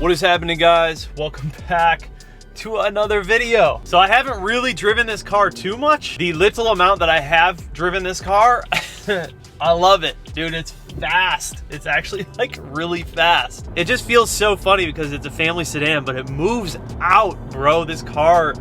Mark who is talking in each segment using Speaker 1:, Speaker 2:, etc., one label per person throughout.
Speaker 1: What is happening, guys? Welcome back to another video. So I haven't really driven this car too much. The little amount that I have driven this car, I love it, dude. It's fast. It's actually like really fast. It just feels so funny because it's a family sedan, but it moves out, bro. This car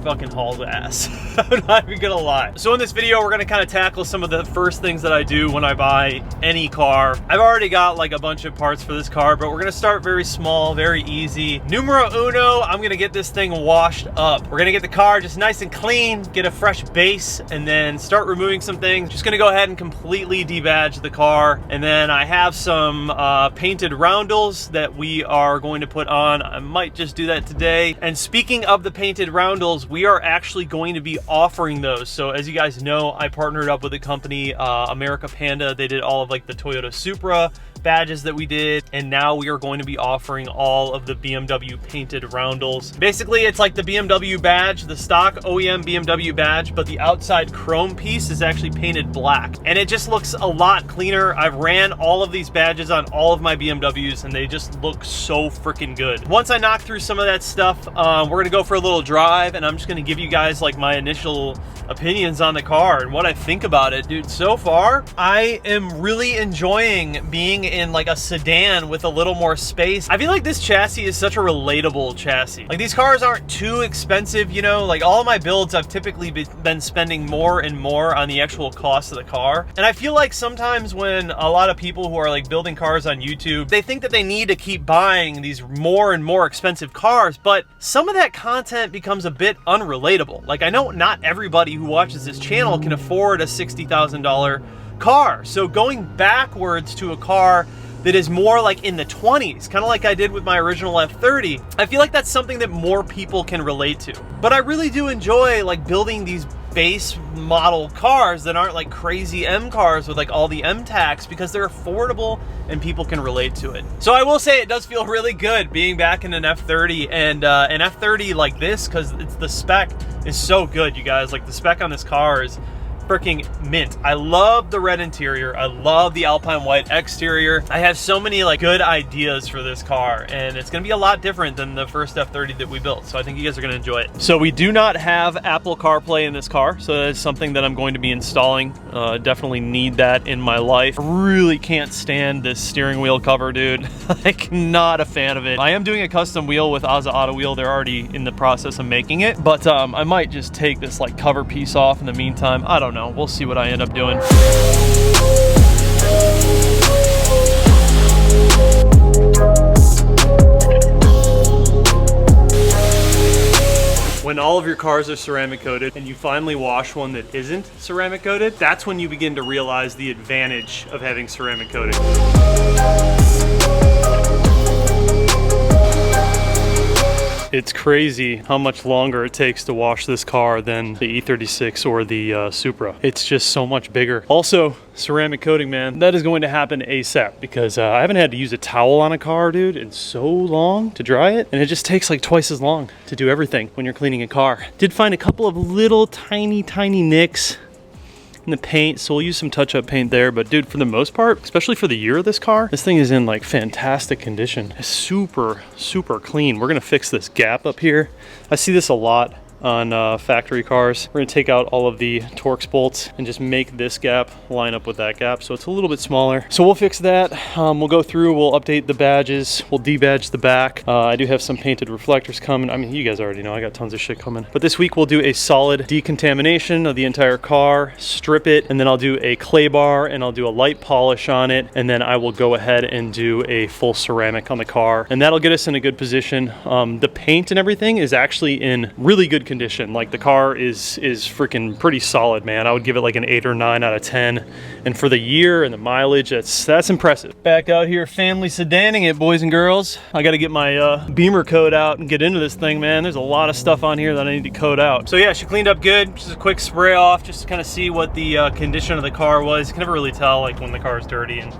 Speaker 1: fucking hauls ass. I'm not even gonna lie. So in this video, we're gonna kind of tackle some of the first things that I do when I buy any car. I've already got like a bunch of parts for this car, but we're gonna start very small, very easy. Numero uno, I'm gonna get this thing washed up. We're gonna get the car just nice and clean, get a fresh base, and then start removing some things. Just gonna go ahead and completely debadge the car. And then I have some painted roundels that we are going to put on. I might just do that today. And speaking of the painted roundels, we are actually going to be offering those. So as you guys know, I partnered up with a company, America Panda. They did all of like the Toyota Supra badges that we did, and now we are going to be offering all of the BMW painted roundels. Basically, it's like the BMW badge, the stock OEM BMW badge, but the outside chrome piece is actually painted black, and it just looks a lot cleaner. I've ran all of these badges on all of my BMWs, and they just look so freaking good. Once I knock through some of that stuff, we're gonna go for a little drive, and I'm just gonna give you guys like my initial opinions on the car and what I think about it. Dude, so far I am really enjoying being in like a sedan with a little more space. I feel like this chassis is such a relatable chassis. Like, these cars aren't too expensive, you know, like all of my builds I've typically been spending more and more on the actual cost of the car. And I feel like sometimes when a lot of people who are like building cars on YouTube, they think that they need to keep buying these more and more expensive cars, but some of that content becomes a bit unrelatable. Like, I know not everybody who watches this channel can afford a $60,000 car. So going backwards to a car that is more like in the 20s, kind of like I did with my original F30, I feel like that's something that more people can relate to. But I really do enjoy like building these base model cars that aren't like crazy M cars with like all the M tax, because they're affordable and people can relate to it. So I will say it does feel really good being back in an F30, and an F30 like this, because it's the spec is so good, you guys. Like, the spec on this car is freaking mint. I love the red interior. I love the Alpine white exterior. I have so many like good ideas for this car, and it's gonna be a lot different than the first F30 that we built. So I think you guys are gonna enjoy it. So we do not have Apple CarPlay in this car, so that is something that I'm going to be installing. Definitely need that in my life. I really can't stand this steering wheel cover, dude. Like, not a fan of it. I am doing a custom wheel with Ozza Auto Wheel. They're already in the process of making it, but I might just take this like cover piece off in the meantime. I don't know. We'll see what I end up doing. When all of your cars are ceramic coated and you finally wash one that isn't ceramic coated, that's when you begin to realize the advantage of having ceramic coating. It's crazy how much longer it takes to wash this car than the E36 or the Supra. It's just so much bigger. Also, ceramic coating, man, that is going to happen ASAP, because I haven't had to use a towel on a car, dude, in so long to dry it. And it just takes like twice as long to do everything when you're cleaning a car. Did find a couple of little tiny nicks in the paint, so we'll use some touch-up paint there. But dude, for the most part, especially for the year of this car, this thing is in like fantastic condition. It's super clean. We're gonna fix this gap up here. I see this a lot on factory cars. We're gonna take out all of the Torx bolts and just make this gap line up with that gap, so it's a little bit smaller. So we'll fix that. We'll go through, we'll update the badges, we'll debadge the back. I do have some painted reflectors coming. I mean, you guys already know I got tons of shit coming. But this week we'll do a solid decontamination of the entire car, strip it, and then I'll do a clay bar and I'll do a light polish on it, and then I will go ahead and do a full ceramic on the car, and that'll get us in a good position. The paint and everything is actually in really good condition. Like, the car is freaking pretty solid, man. I would give it like an 8 or 9 out of 10. And for the year and the mileage, that's impressive. Back out here family sedaning it, boys and girls. I got to get my Beamer coat out and get into this thing, man. There's a lot of stuff on here that I need to coat out. So yeah, she cleaned up good. Just a quick spray off, just to kind of see what the condition of the car was. You can never really tell like when the car is dirty, and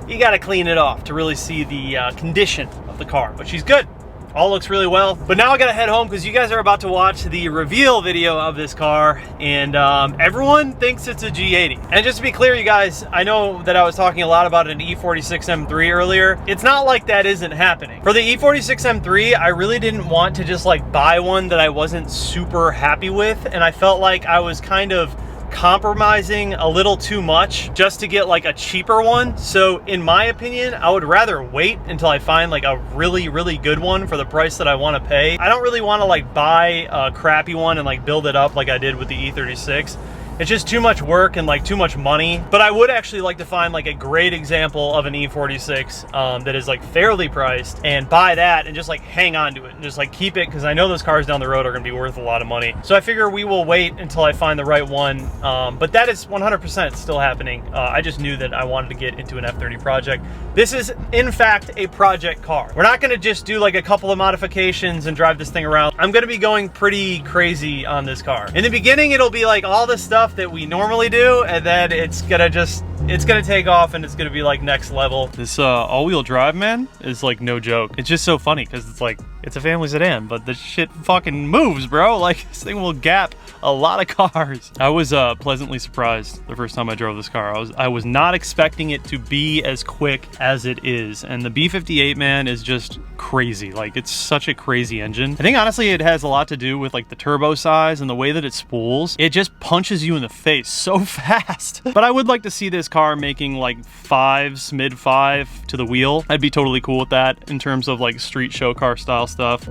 Speaker 1: you got to clean it off to really see the condition of the car. But she's good. all looks really well. But now I gotta head home because you guys are about to watch the reveal video of this car, and everyone thinks it's a G80. And just to be clear, you guys, I know that I was talking a lot about an E46 M3 earlier. It's not like that isn't happening. For the E46 M3, I really didn't want to just like buy one that I wasn't super happy with, and I felt like I was kind of compromising a little too much just to get like a cheaper one. So in my opinion, I would rather wait until I find like a really good one for the price that I want to pay. I don't really want to like buy a crappy one and like build it up like I did with the E36. It's just too much work and like too much money. But I would actually like to find like a great example of an E46 that is like fairly priced, and buy that and just like hang on to it and just like keep it, because I know those cars down the road are going to be worth a lot of money. So I figure we will wait until I find the right one. But that is 100% still happening. I just knew that I wanted to get into an F30 project. This is in fact a project car. We're not going to just do like a couple of modifications and drive this thing around. I'm going to be going pretty crazy on this car. In the beginning, it'll be like all the stuff that we normally do, and then it's gonna take off and it's gonna be like next level. This all-wheel drive, man, is like no joke. It's just so funny because it's like, it's a family sedan, but the shit fucking moves, bro. Like, this thing will gap a lot of cars. I was pleasantly surprised the first time I drove this car. I was not expecting it to be as quick as it is, and the B58, man, is just crazy. Like, it's such a crazy engine. I think honestly it has a lot to do with like the turbo size and the way that it spools. It just punches you in the face so fast. But I would like to see this car making like fives, mid 5 to the wheel. I'd be totally cool with that in terms of like street show car style stuff.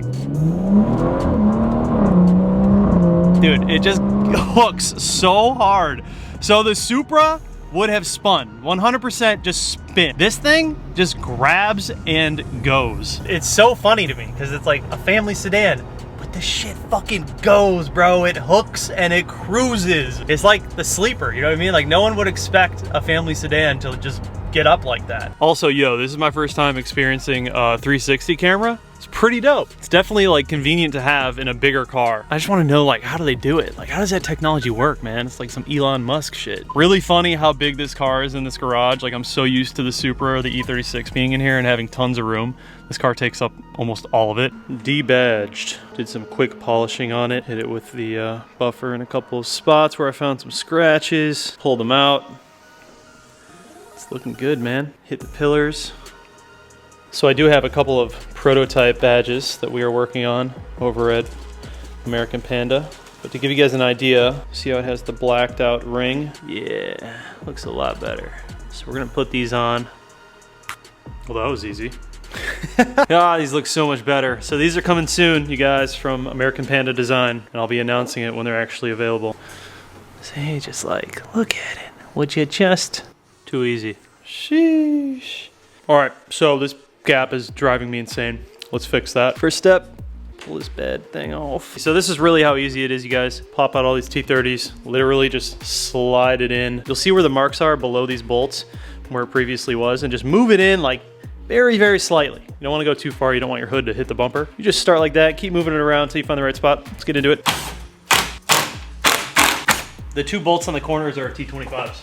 Speaker 1: Dude, it just hooks so hard. So the Supra would have spun 100%, just spin. This thing just grabs and goes. It's so funny to me because it's like a family sedan, but this shit fucking goes, bro. It hooks and it cruises. It's like the sleeper, you know what I mean? Like, no one would expect a family sedan to just get up like that. Also, yo, this is my first time experiencing a 360 camera. It's pretty dope. It's definitely like convenient to have in a bigger car. I just want to know, like, how do they do it? Like, how does that technology work, man? It's like some Elon Musk shit. Really funny how big this car is in this garage. Like, I'm so used to the Supra or the E36 being in here and having tons of room. This car takes up almost all of it. Debadged. Did some quick polishing on it. Hit it with the buffer in a couple of spots where I found some scratches. Pulled them out. It's looking good, man. Hit the pillars. So I do have a couple of prototype badges that we are working on over at American Panda. But to give you guys an idea, see how it has the blacked out ring? Yeah, looks a lot better. So we're gonna put these on. Well, that was easy. Ah, these look so much better. So these are coming soon, you guys, from American Panda Design, and I'll be announcing it when they're actually available. See, just like, look at it. Would you just? Too easy. Sheesh. All right, so this gap is driving me insane. Let's fix that. First step, pull this bad thing off. So this is really how easy it is, you guys. Pop out all these T30s, literally just slide it in. You'll see where the marks are below these bolts, where it previously was, and just move it in like very slightly. You don't want to go too far. You don't want your hood to hit the bumper. You just start like that, keep moving it around until you find the right spot. Let's get into it. The two bolts on the corners are T25s.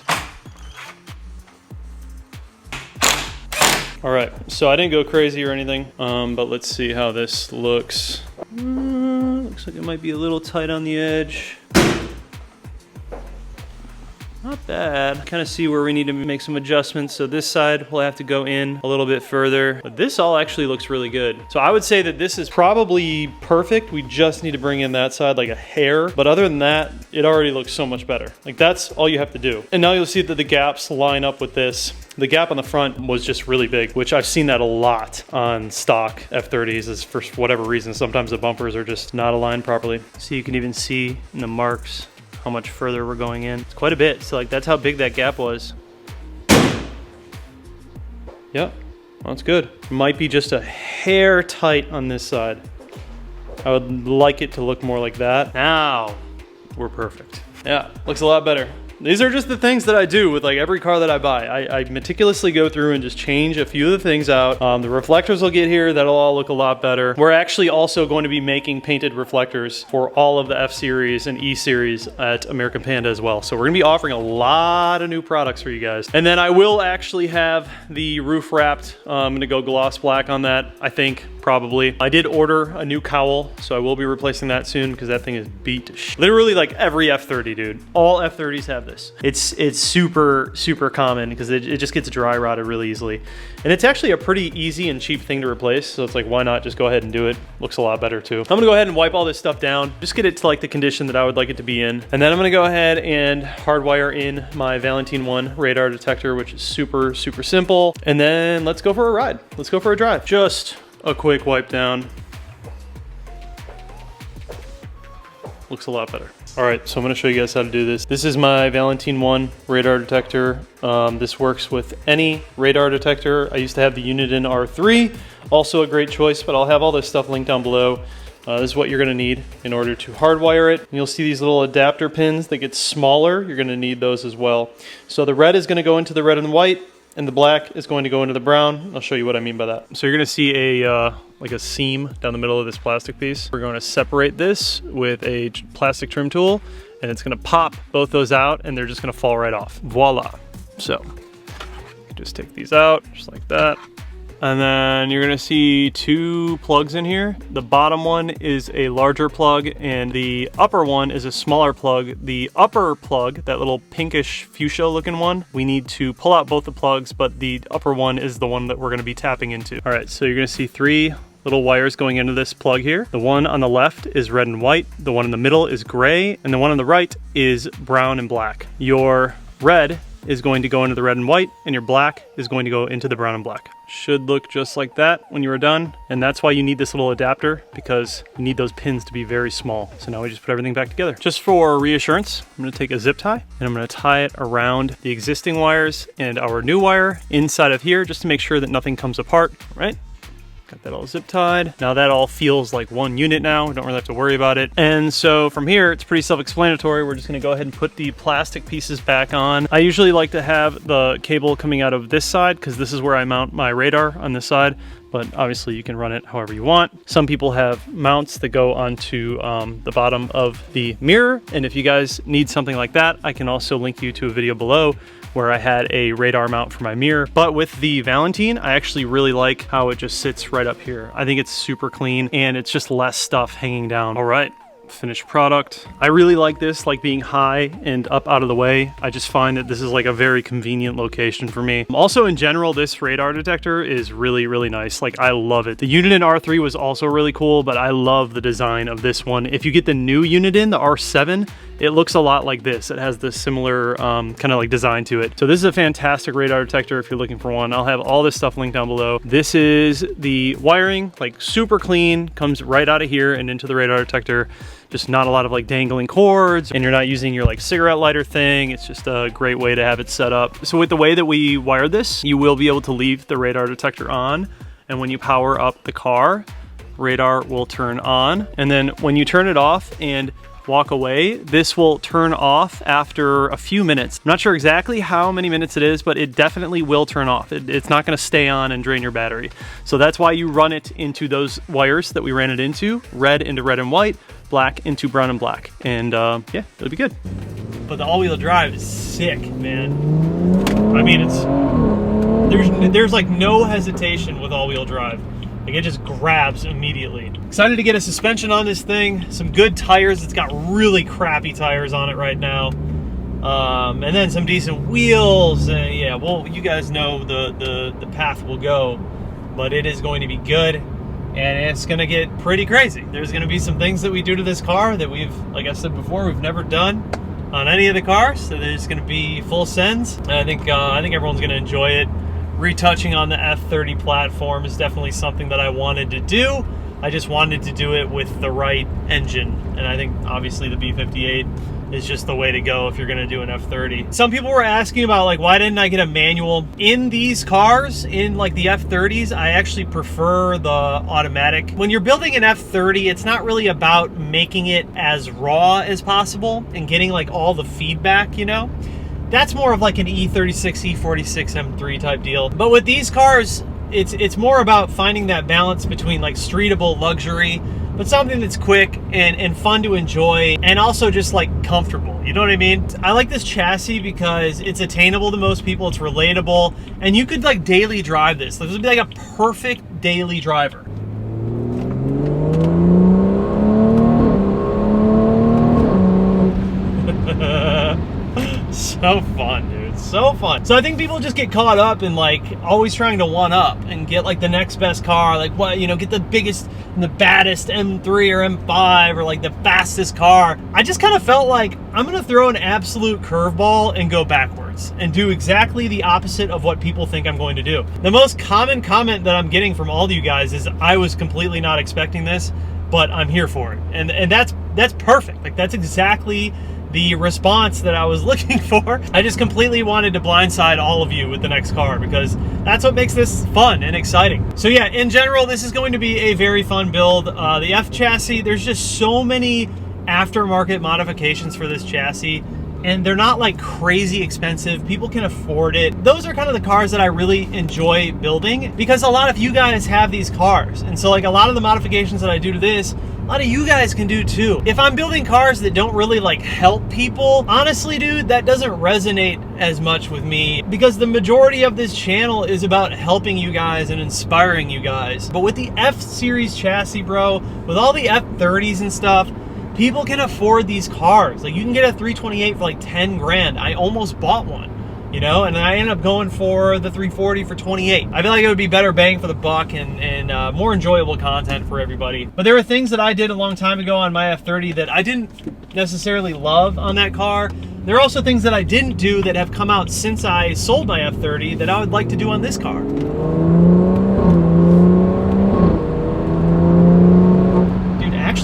Speaker 1: All right, so I didn't go crazy or anything, but let's see how this looks. Looks like it might be a little tight on the edge. Not bad. Kind of see where we need to make some adjustments. So this side will have to go in a little bit further, but this all actually looks really good. So I would say that this is probably perfect. We just need to bring in that side like a hair, but other than that, it already looks so much better. Like, that's all you have to do. And now you'll see that the gaps line up with this. The gap on the front was just really big, which I've seen that a lot on stock F30s, is for whatever reason. Sometimes the bumpers are just not aligned properly. So you can even see in the marks how much further we're going in. It's quite a bit. So like, that's how big that gap was. Yep, well, that's good. It might be just a hair tight on this side. I would like it to look more like that. Now we're perfect. Yeah, looks a lot better. These are just the things that I do with like every car that I buy. I meticulously go through and just change a few of the things out. The reflectors will get here. That'll all look a lot better. We're actually also going to be making painted reflectors for all of the F-Series and E-Series at American Panda as well. So we're gonna be offering a lot of new products for you guys. And then I will actually have the roof wrapped. I'm gonna go gloss black on that, I think. probably. I did order a new cowl, so I will be replacing that soon because that thing is beat to shit. Literally like every F30, dude. All F30s have this. It's super, super common because it just gets dry rotted really easily. And it's actually a pretty easy and cheap thing to replace, so it's like, why not just go ahead and do it? Looks a lot better too. I'm gonna go ahead and wipe all this stuff down, just get it to like the condition that I would like it to be in. And then I'm gonna go ahead and hardwire in my Valentine 1 radar detector, which is super, super simple. And then let's go for a ride. Let's go for a drive. Just a quick wipe down. Looks a lot better. All right, so I'm gonna show you guys how to do this. This is my Valentine 1 radar detector. This works with any radar detector. I used to have the Uniden R3, also a great choice, but I'll have all this stuff linked down below. This is what you're gonna need in order to hardwire it. And you'll see these little adapter pins that get smaller. You're gonna need those as well. So the red is gonna go into the red and white, and the black is going to go into the brown. I'll show you what I mean by that. So you're gonna see a like a seam down the middle of this plastic piece. We're going to separate this with a plastic trim tool, and it's gonna pop both those out, and they're just gonna fall right off. Voila. So just take these out, just like that. And then you're gonna see two plugs in here. The bottom one is a larger plug and the upper one is a smaller plug. The upper plug, that little pinkish fuchsia looking one, we need to pull out both the plugs, but the upper one is the one that we're gonna be tapping into. All right, so you're gonna see three little wires going into this plug here. The one on the left is red and white, the one in the middle is gray, and the one on the right is brown and black. Your red is going to go into the red and white, and your black is going to go into the brown and black. Should look just like that when you are done. And that's why you need this little adapter, because you need those pins to be very small. So now we just put everything back together. Just for reassurance, I'm gonna take a zip tie and I'm gonna tie it around the existing wires and our new wire inside of here, just to make sure that nothing comes apart, right? Got that all zip tied. Now that all feels like one unit now. We don't really have to worry about it. And so from here, it's pretty self-explanatory. We're just gonna go ahead and put the plastic pieces back on. I usually like to have the cable coming out of this side because this is where I mount my radar, on this side. But obviously you can run it however you want. Some people have mounts that go onto the bottom of the mirror. And if you guys need something like that, I can also link you to a video below where I had a radar mount for my mirror. But with the Valentine, I actually really like how it just sits right up here. I think it's super clean and it's just less stuff hanging down. All right. Finished product. I really like this, like being high and up out of the way. I just find that this is like a very convenient location for me. Also, in general, this radar detector is really, really nice. Like, I love it. The Uniden R3 was also really cool, but I love the design of this one. If you get the new Uniden, the R7, it looks a lot like this. It has this similar kind of like design to it. So this is a fantastic radar detector if you're looking for one. I'll have all this stuff linked down below. This is the wiring, like super clean, comes right out of here and into the radar detector. Just not a lot of like dangling cords, and you're not using your like cigarette lighter thing. It's just a great way to have it set up. So with the way that we wired this, you will be able to leave the radar detector on, and when you power up the car, radar will turn on. And then when you turn it off and walk away, this will turn off after a few minutes. I'm not sure exactly how many minutes it is, but it definitely will turn off. It's not gonna stay on and drain your battery. So that's why you run it into those wires that we ran it into, red into red and white, black into brown and black. And yeah, it'll be good. But the all-wheel drive is sick, man. I mean, there's like no hesitation with all-wheel drive. Like, it just grabs immediately. Excited to get a suspension on this thing. Some good tires. It's got really crappy tires on it right now. And then some decent wheels. Yeah, well, you guys know the path will go. But it is going to be good. And it's going to get pretty crazy. There's going to be some things that we do to this car that we've, like I said before, we've never done on any of the cars. So there's going to be full sends. And I think everyone's going to enjoy it. Retouching on the F30 platform is definitely something that I wanted to do. I just wanted to do it with the right engine. And I think obviously the B58 is just the way to go if you're gonna do an F30. Some people were asking about like, why didn't I get a manual? In these cars, in like the F30s, I actually prefer the automatic. When you're building an F30, it's not really about making it as raw as possible and getting like all the feedback, you know? That's more of like an E36, E46 M3 type deal. But with these cars, it's more about finding that balance between like streetable luxury, but something that's quick and fun to enjoy, and also just like comfortable. You know what I mean? I like this chassis because it's attainable to most people, it's relatable, and you could like daily drive this. This would be like a perfect daily driver. So fun, dude. So fun. So I think people just get caught up in like always trying to one up and get like the next best car, like what, you know, get the biggest and the baddest M3 or M5 or like the fastest car. I just kind of felt like I'm gonna throw an absolute curveball and go backwards and do exactly the opposite of what people think I'm going to do. The most common comment that I'm getting from all of you guys is I was completely not expecting this, but I'm here for it. And that's perfect. Like that's exactly the response that I was looking for. I just completely wanted to blindside all of you with the next car because that's what makes this fun and exciting. So yeah, in general, this is going to be a very fun build. The F chassis, there's just so many aftermarket modifications for this chassis, and they're not like crazy expensive. People can afford it. Those are kind of the cars that I really enjoy building because a lot of you guys have these cars. And so like a lot of the modifications that I do to this, a lot of you guys can do too. If I'm building cars that don't really like help people, honestly, dude, that doesn't resonate as much with me because the majority of this channel is about helping you guys and inspiring you guys. But with the F series chassis, bro, with all the F30s and stuff, people can afford these cars. Like you can get a 328 for like 10 grand. I almost bought one, you know, and I ended up going for the 340 for 28. I feel like it would be better bang for the buck and more enjoyable content for everybody. But there are things that I did a long time ago on my F30 that I didn't necessarily love on that car. There are also things that I didn't do that have come out since I sold my F30 that I would like to do on this car.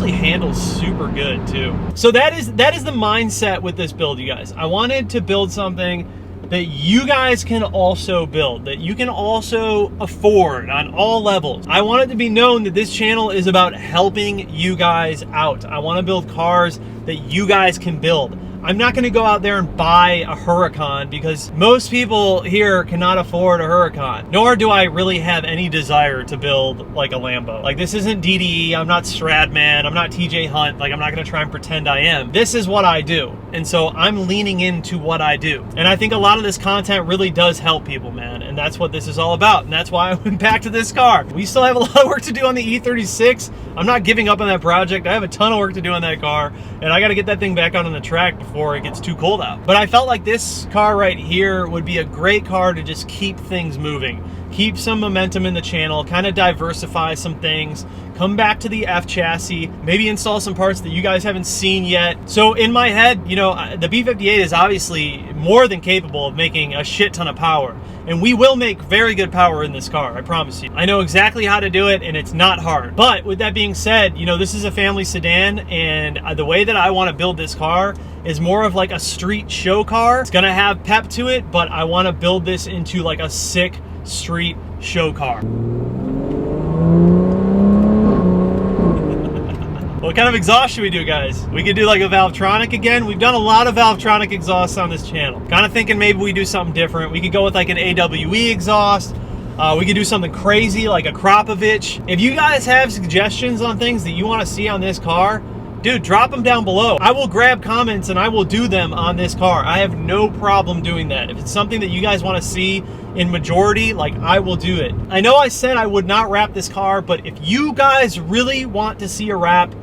Speaker 1: Handles super good too. So that is the mindset with this build, you guys. I wanted to build something that you guys can also build, that you can also afford on all levels. I want it to be known that this channel is about helping you guys out. I want to build cars that you guys can build. I'm not going to go out there and buy a Huracan because most people here cannot afford a Huracan, nor do I really have any desire to build like a Lambo. Like this isn't DDE, I'm not Stradman, I'm not TJ Hunt, like I'm not going to try and pretend I am. This is what I do, and so I'm leaning into what I do. And I think a lot of this content really does help people, man, and that's what this is all about, and that's why I went back to this car. We still have a lot of work to do on the E36. I'm not giving up on that project. I have a ton of work to do on that car, and I got to get that thing back out on the track before it gets too cold out. But I felt like this car right here would be a great car to just keep things moving, keep some momentum in the channel, kind of diversify some things, come back to the F chassis, maybe install some parts that you guys haven't seen yet. So in my head, you know, the B58 is obviously more than capable of making a shit ton of power. And we will make very good power in this car, I promise you. I know exactly how to do it, and it's not hard. But with that being said, you know, this is a family sedan, and the way that I want to build this car is more of like a street show car. It's gonna have pep to it, but I want to build this into like a sick street show car. What kind of exhaust should we do, guys? We could do like a Valvetronic again. We've done a lot of Valvetronic exhausts on this channel. Kind of thinking maybe we do something different. We could go with like an AWE exhaust. We could do something crazy like a Kropovich. If you guys have suggestions on things that you want to see on this car, dude, drop them down below. I will grab comments and I will do them on this car. I have no problem doing that. If it's something that you guys want to see in majority, like, I will do it. I know I said I would not wrap this car, but if you guys really want to see a wrap,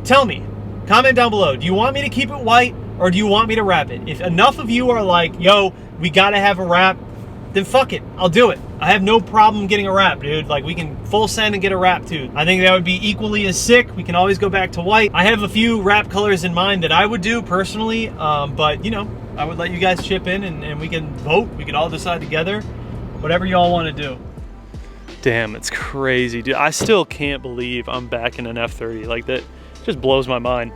Speaker 1: tell me. Comment down below. Do you want me to keep it white or do you want me to wrap it? If enough of you are like, yo, we gotta have a wrap, then fuck it, I'll do it. I have no problem getting a wrap, dude. Like, we can full send and get a wrap too. I think that would be equally as sick. We can always go back to white. I have a few wrap colors in mind that I would do personally, but you know, I would let you guys chip in and we can vote. We can all decide together, whatever y'all want to do. Damn, it's crazy, dude. I still can't believe I'm back in an F30 like that. Just blows my mind.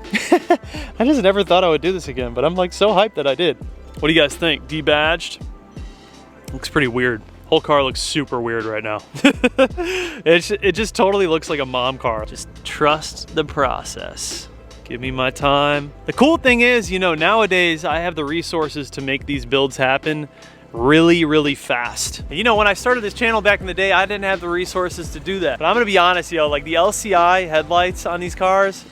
Speaker 1: I just never thought I would do this again, but I'm like so hyped that I did. What do you guys think? Debadged? Looks pretty weird. Whole car looks super weird right now. It just totally looks like a mom car. Just trust the process. Give me my time. The cool thing is, you know, nowadays I have the resources to make these builds happen really, really fast. You know, when I started this channel back in the day, I didn't have the resources to do that. But I'm gonna be honest, yo, like the LCI headlights on these cars,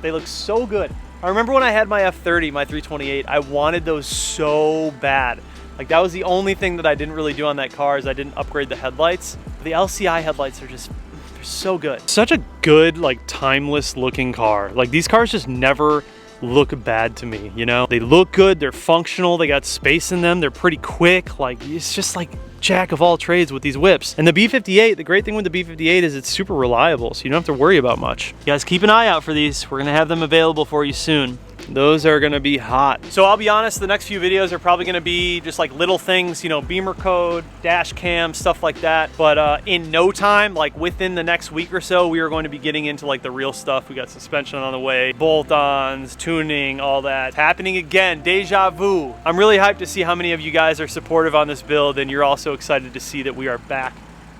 Speaker 1: they look so good. I remember when I had my F30, my 328, I wanted those so bad. Like, that was the only thing that I didn't really do on that car, is I didn't upgrade the headlights. The LCI headlights are just, they're so good. Such a good, like, timeless looking car. Like, these cars just never look bad to me, you know? They look good, they're functional, they got space in them, they're pretty quick. Like, it's just like jack of all trades with these whips. And the B58, the great thing with the B58 is it's super reliable, so you don't have to worry about much. You guys keep an eye out for these. We're gonna have them available for you soon. Those are gonna be hot. So I'll be honest, the next few videos are probably gonna be just like little things, you know, beamer code, dash cam, stuff like that. But in no time, like within the next week or so, we are going to be getting into like the real stuff. We got suspension on the way, bolt-ons, tuning, all that. It's happening again, deja vu. I'm really hyped to see how many of you guys are supportive on this build, and you're also excited to see that we are back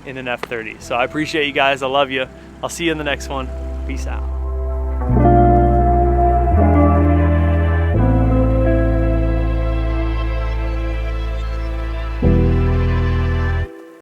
Speaker 1: in an F30. So I appreciate you guys, I love you. I'll see you in the next one. Peace out.